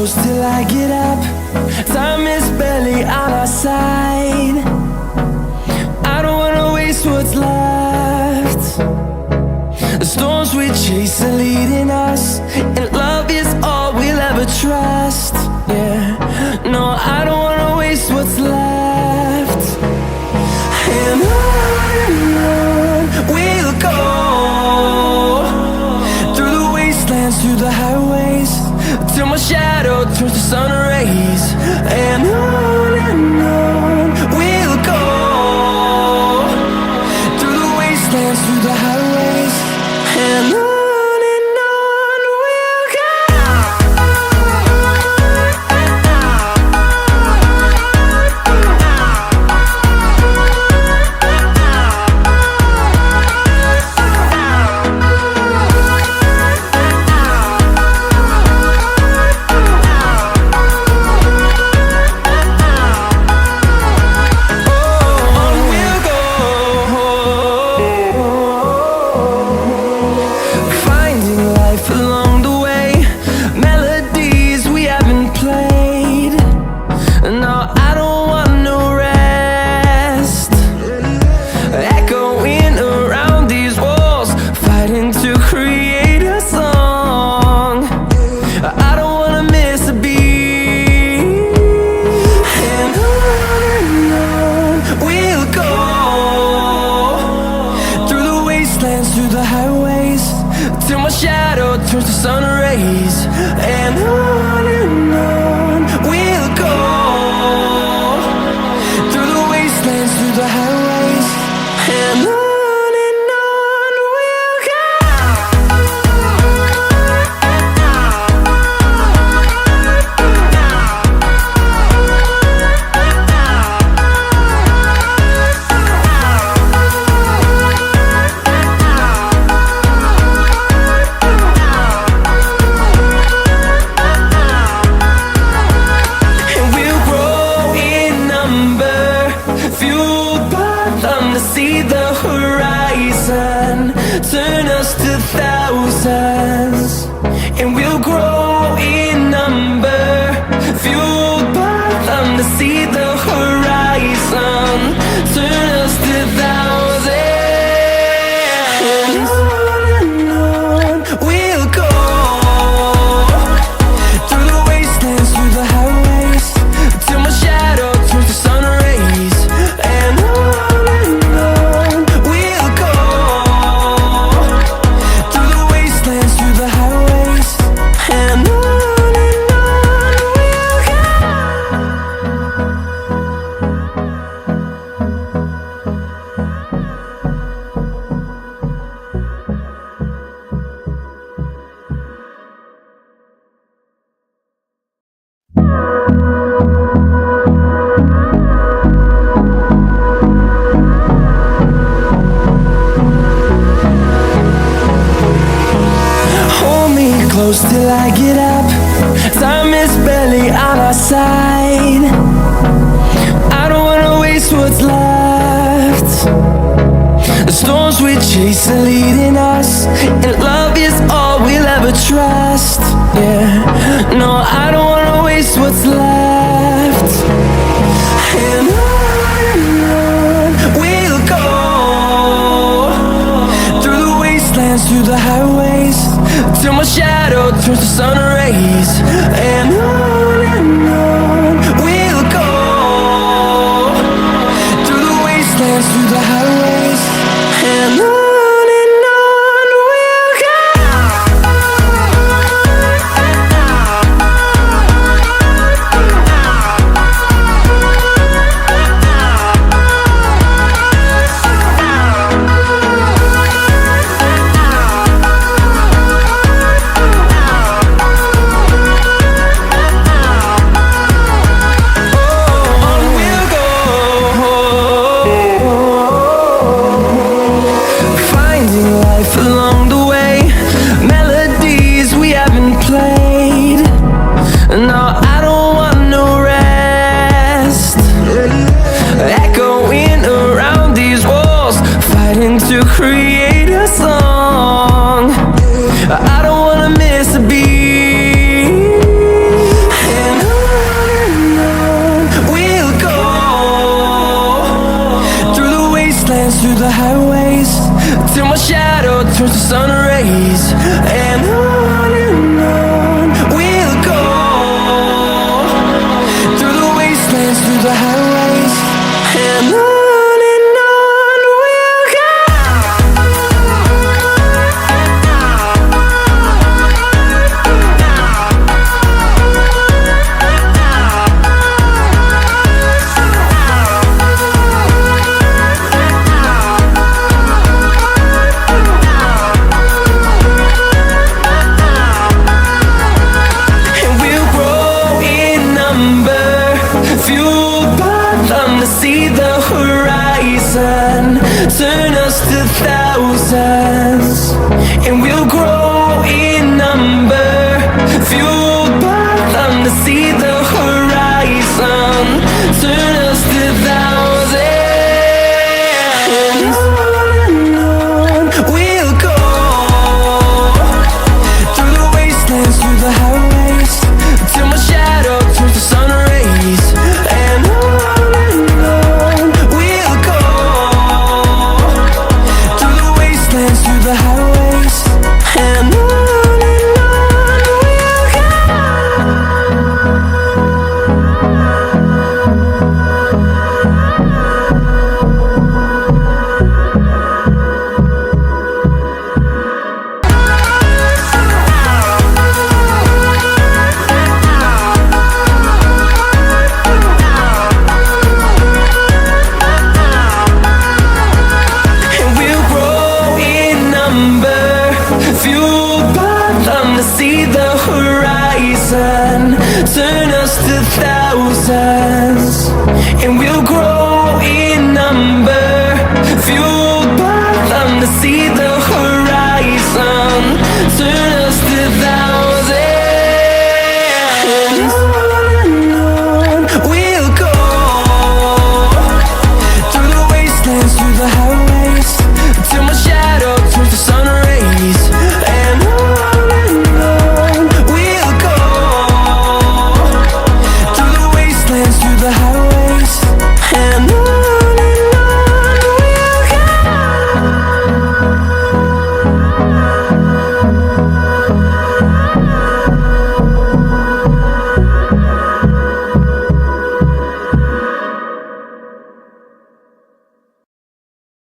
close till I get up. Time is barely on our side. I don't wanna waste what's left. The storms we chase are leading us, and love is all we'll ever trust. Yeah, no, I don't wanna waste what's left. And on we'll go, through the wastelands, through the highways, till my shadow turns to sun rays. And on we'll go, through the wastelands, through the highways, and on we'll go. Through the highways, till my shadow turns to sun rays. And on we'll go, through the wastelands, through the highways, and on we'll go. See the horizon turn us to thousands, and we'll grow in number, fueled by them. To see the horizon turn us to thousands, and on we'll go, through the wastelands, through the highways, till my shadow turns to sun rays. And close till I get up. Time is barely on our side. I don't wanna waste what's left. The storms we chase are leading us, and love is all we'll ever trust. Yeah, no, I don't wanna waste what's left. And on we'll go, through the wastelands, through the highways, till my shadow turns to sun rays. And on we'll go, through the wastelands, through the highways, and on. To create a song, I don't wanna miss a beat. through the highways, till my shadow turns to sun rays. And on we'll go, through the wastelands, through the highways, and on we'll go. See the horizon turn us to thousands, and we'll grow in number, fueled by them to see the horizon turn us to thousands. And on we'll go, through the wastelands, through the highways, till my shadow turns to sun rays. And through the highways, and on fueled by them to see the horizon turn us to thousands, and we'll grow in number, fueled